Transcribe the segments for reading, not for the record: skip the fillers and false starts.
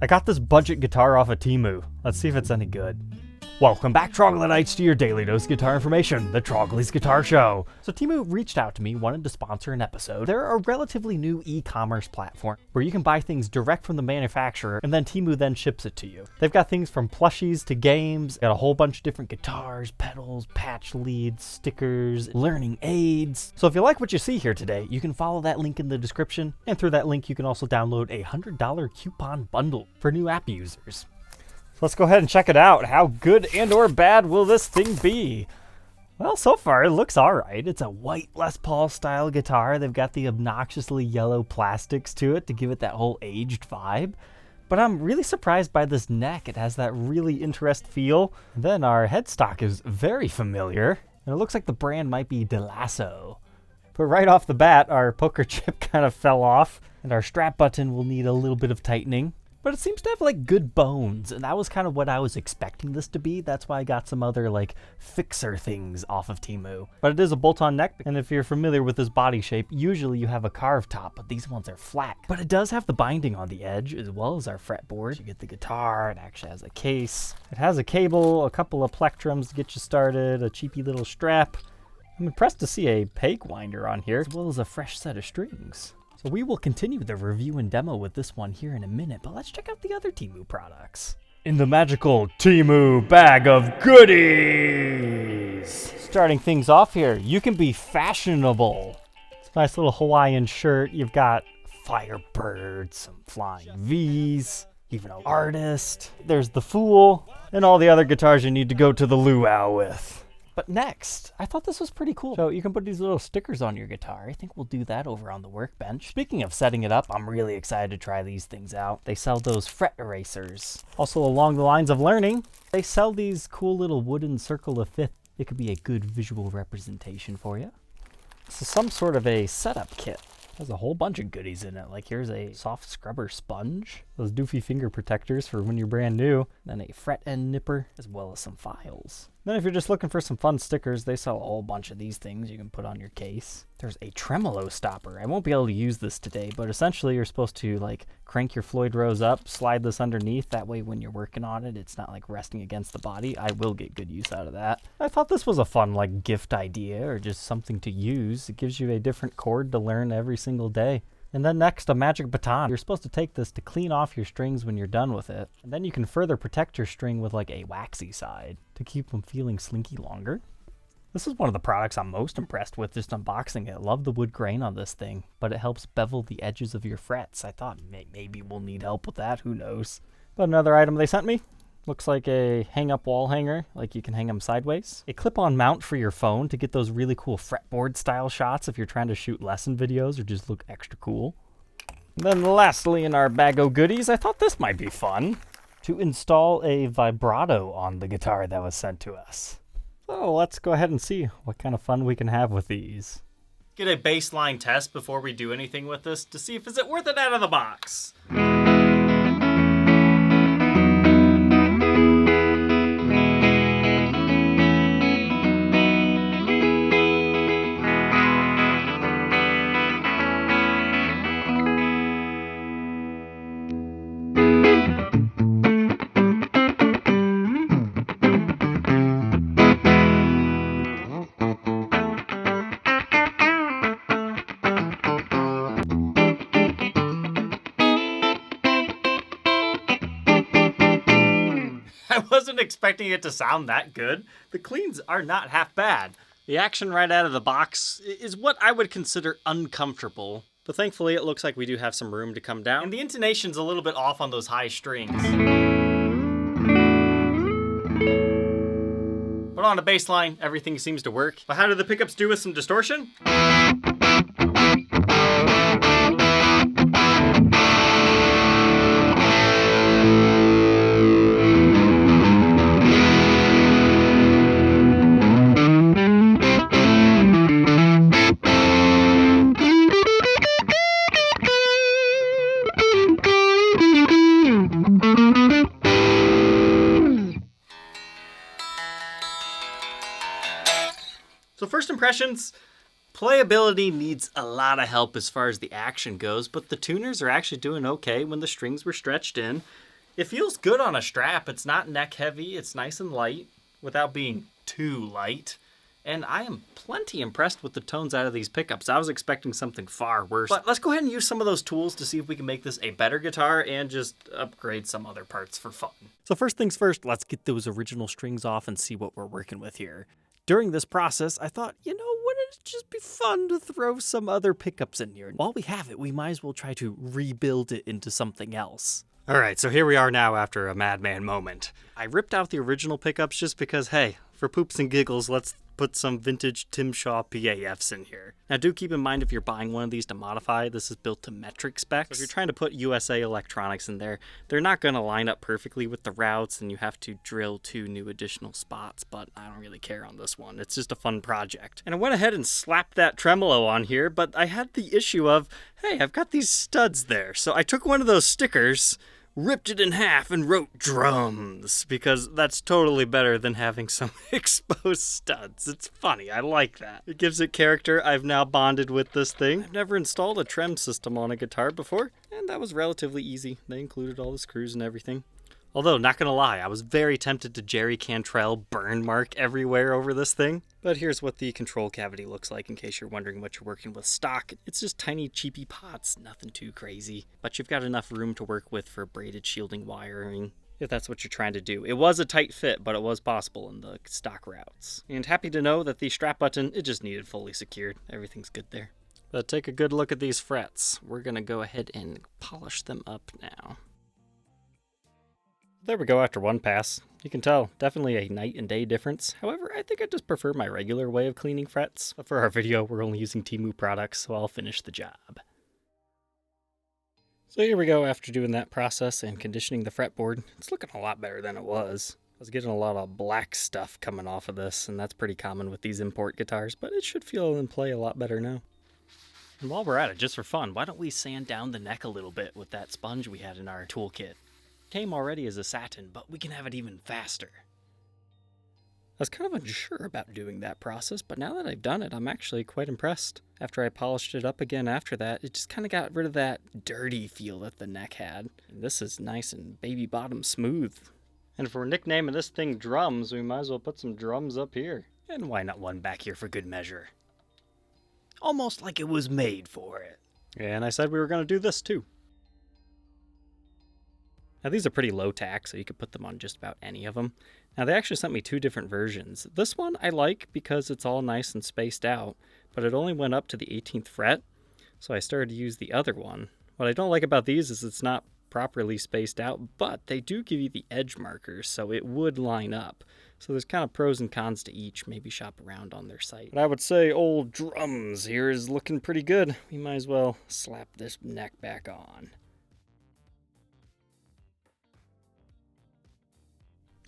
I got this budget guitar off of Teemu. Let's see if it's any good. Welcome back, Troglodytes, to your daily dose of guitar information, the Trogly's Guitar Show. So Teemu reached out to me, wanted to sponsor an episode. They're a relatively new e-commerce platform where you can buy things direct from the manufacturer, and then Teemu then ships it to you. They've got things from plushies to games, got a whole bunch of different guitars, pedals, patch leads, stickers, learning aids. So if you like what you see here today, you can follow that link in the description, and through that link you can also download a $100 coupon bundle for new app users. Let's go ahead and check it out. How good and or bad will this thing be? Well, so far it looks alright. It's a white Les Paul style guitar. They've got the obnoxiously yellow plastics to it to give it that whole aged vibe. But I'm really surprised by this neck. It has that really interesting feel. And then our headstock is very familiar. And it looks like the brand might be DeLasso. But right off the bat, our poker chip kind of fell off. And our strap button will need a little bit of tightening. But it seems to have like good bones, and that was kind of what I was expecting this to be. That's why I got some other like fixer things off of Teemu. But it is a bolt-on neck, and if you're familiar with this body shape, usually you have a carved top, but these ones are flat. But it does have the binding on the edge, as well as our fretboard. You get the guitar, it actually has a case. It has a cable, a couple of plectrums to get you started, a cheapy little strap. I'm impressed to see a peg winder on here, as well as a fresh set of strings. So we will continue the review and demo with this one here in a minute, but let's check out the other Teemu products. In the magical Teemu bag of goodies! Starting things off here, you can be fashionable. It's a nice little Hawaiian shirt. You've got Firebirds, some flying V's, even an artist. There's the Fool, and all the other guitars you need to go to the luau with. But next, I thought this was pretty cool. So you can put these little stickers on your guitar. I think we'll do that over on the workbench. Speaking of setting it up, I'm really excited to try these things out. They sell those fret erasers. Also along the lines of learning, they sell these cool little wooden circle of fifth. It could be a good visual representation for you. This is some sort of a setup kit. There's a whole bunch of goodies in it. Like here's a soft scrubber sponge, those doofy finger protectors for when you're brand new, then a fret end nipper, as well as some files. Then if you're just looking for some fun stickers, they sell a whole bunch of these things you can put on your case. There's a tremolo stopper. I won't be able to use this today, but essentially you're supposed to like crank your Floyd Rose up, slide this underneath. That way when you're working on it, it's not like resting against the body. I will get good use out of that. I thought this was a fun like gift idea or just something to use. It gives you a different chord to learn every single day. And then next, a magic baton. You're supposed to take this to clean off your strings when you're done with it. And then you can further protect your string with like a waxy side to keep them feeling slinky longer. This is one of the products I'm most impressed with just unboxing it. Love the wood grain on this thing, but it helps bevel the edges of your frets. I thought maybe we'll need help with that, who knows. But another item they sent me. Looks like a hang-up wall hanger, like you can hang them sideways. A clip-on mount for your phone to get those really cool fretboard-style shots if you're trying to shoot lesson videos or just look extra cool. And then lastly in our bag of goodies, I thought this might be fun. To install a vibrato on the guitar that was sent to us. So let's go ahead and see what kind of fun we can have with these. Get a baseline test before we do anything with this to see if is it worth it out of the box. I wasn't expecting it to sound that good. The cleans are not half bad. The action right out of the box is what I would consider uncomfortable. But thankfully it looks like we do have some room to come down. And the intonation's a little bit off on those high strings. But on a bass line, everything seems to work. But how do the pickups do with some distortion? So first impressions, playability needs a lot of help as far as the action goes, but the tuners are actually doing okay when the strings were stretched in. It feels good on a strap. It's not neck heavy. It's nice and light without being too light. And I am plenty impressed with the tones out of these pickups. I was expecting something far worse. But let's go ahead and use some of those tools to see if we can make this a better guitar and just upgrade some other parts for fun. So first things first, let's get those original strings off and see what we're working with here. During this process, I thought, wouldn't it just be fun to throw some other pickups in here? While we have it, we might as well try to rebuild it into something else. All right, so here we are now after a madman moment. I ripped out the original pickups just because, hey, for poops and giggles, let's put some vintage Tim Shaw PAFs in here. Now do keep in mind if you're buying one of these to modify, this is built to metric specs. So if you're trying to put USA electronics in there, they're not going to line up perfectly with the routes and you have to drill 2 new additional spots, but I don't really care on this one. It's just a fun project. And I went ahead and slapped that tremolo on here, but I had the issue of, hey, I've got these studs there. So I took one of those stickers, ripped it in half and wrote drums, because that's totally better than having some exposed studs. It's funny, I like that. It gives it character. I've now bonded with this thing. I've never installed a trem system on a guitar before, and that was relatively easy. They included all the screws and everything. Although, not gonna lie, I was very tempted to Jerry Cantrell burn mark everywhere over this thing. But here's what the control cavity looks like in case you're wondering what you're working with stock. It's just tiny cheapy pots, nothing too crazy. But you've got enough room to work with for braided shielding wiring, if that's what you're trying to do. It was a tight fit, but it was possible in the stock routes. And happy to know that the strap button, it just needed fully secured. Everything's good there. But take a good look at these frets. We're gonna go ahead and polish them up now. There we go after one pass. You can tell, definitely a night and day difference. However, I think I just prefer my regular way of cleaning frets. But for our video, we're only using Temu products, so I'll finish the job. So here we go after doing that process and conditioning the fretboard. It's looking a lot better than it was. I was getting a lot of black stuff coming off of this, and that's pretty common with these import guitars, but it should feel and play a lot better now. And while we're at it, just for fun, why don't we sand down the neck a little bit with that sponge we had in our toolkit? Came already as a satin, but we can have it even faster. I was kind of unsure about doing that process, but now that I've done it, I'm actually quite impressed. After I polished it up again after that, it just kind of got rid of that dirty feel that the neck had. And this is nice and baby bottom smooth. And if we're nicknaming this thing drums, we might as well put some drums up here. And why not one back here for good measure? Almost like it was made for it. And I said we were going to do this too. Now these are pretty low tack, so you could put them on just about any of them. Now they actually sent me 2 different versions. This one I like because it's all nice and spaced out, but it only went up to the 18th fret, so I started to use the other one. What I don't like about these is it's not properly spaced out, but they do give you the edge markers, so it would line up. So there's kind of pros and cons to each. Maybe shop around on their site. But I would say old drums here is looking pretty good. We might as well slap this neck back on.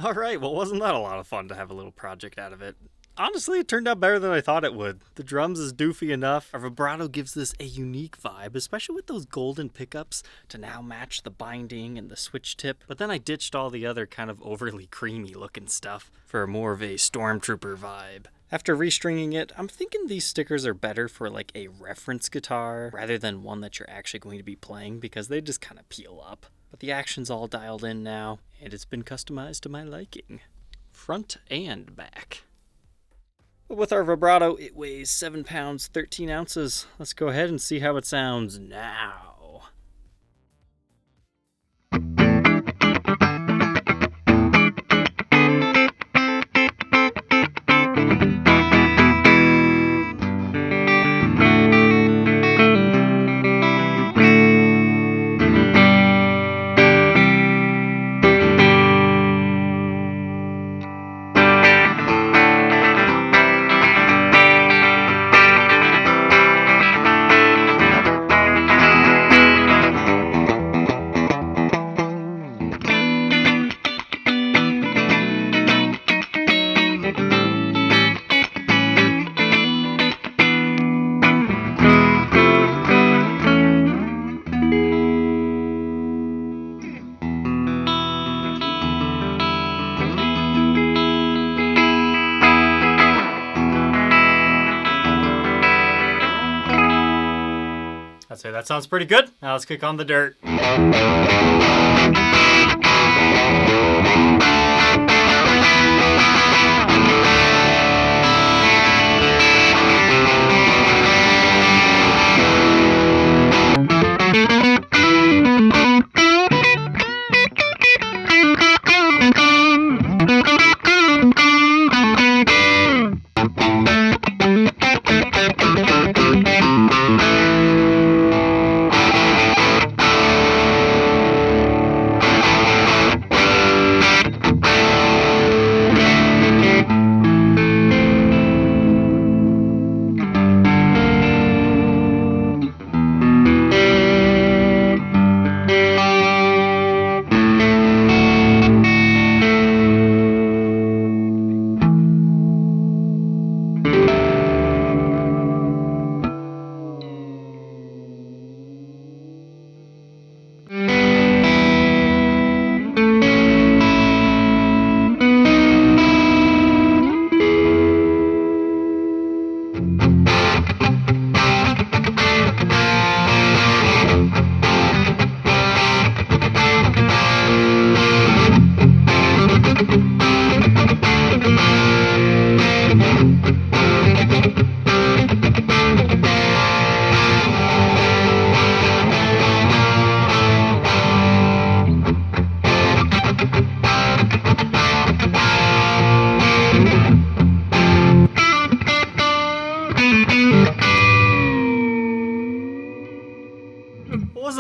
Alright, well wasn't that a lot of fun to have a little project out of it? Honestly, it turned out better than I thought it would. The drums is doofy enough. Our vibrato gives this a unique vibe, especially with those golden pickups to now match the binding and the switch tip. But then I ditched all the other kind of overly creamy looking stuff for more of a Stormtrooper vibe. After restringing it, I'm thinking these stickers are better for like a reference guitar rather than one that you're actually going to be playing because they just kind of peel up. But the action's all dialed in now, and it's been customized to my liking. Front and back. But with our vibrato, it weighs 7 pounds, 13 ounces. Let's go ahead and see how it sounds now. I'd say that sounds pretty good. Now let's kick on the dirt.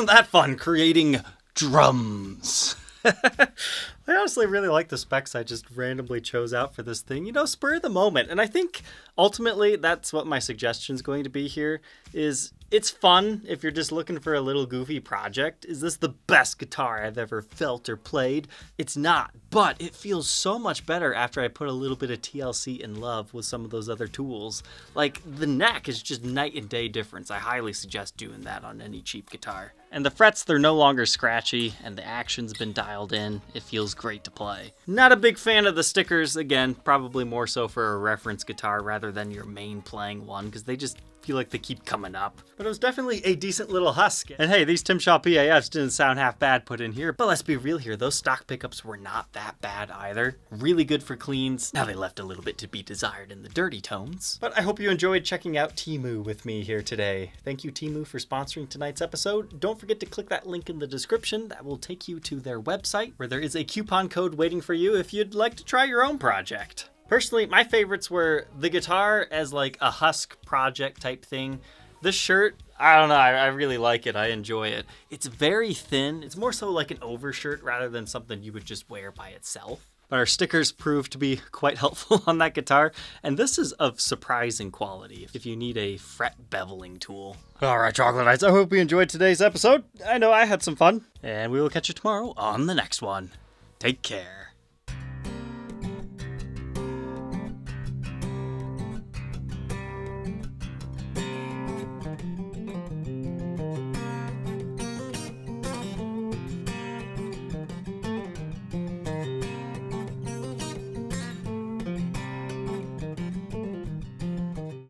that fun creating drums. I honestly really like the specs I just randomly chose out for this thing. You know, spur of the moment. And I think ultimately that's what my suggestion is going to be here is it's fun if you're just looking for a little goofy project. Is this the best guitar I've ever felt or played? It's not, but it feels so much better after I put a little bit of TLC in love with some of those other tools. Like the neck is just night and day difference. I highly suggest doing that on any cheap guitar. And the frets, they're no longer scratchy, and the action's been dialed in. It feels great to play. Not a big fan of the stickers, again, probably more so for a reference guitar rather than your main playing one, because they just feel like they keep coming up. But it was definitely a decent little husk. And hey, these Tim Shaw PAFs didn't sound half bad put in here, but let's be real here, those stock pickups were not that bad either. Really good for cleans. Now they left a little bit to be desired in the dirty tones. But I hope you enjoyed checking out Teemu with me here today. Thank you, Teemu, for sponsoring tonight's episode. Don't forget to click that link in the description. That will take you to their website, where there is a coupon code waiting for you if you'd like to try your own project. Personally, my favorites were the guitar as like a husk project type thing. This shirt, I don't know, I really like it. I enjoy it. It's very thin. It's more so like an overshirt rather than something you would just wear by itself. But our stickers proved to be quite helpful on that guitar, and this is of surprising quality if you need a fret beveling tool. Alright, Troglodytes, I hope you enjoyed today's episode. I know I had some fun, and we will catch you tomorrow on the next one. Take care.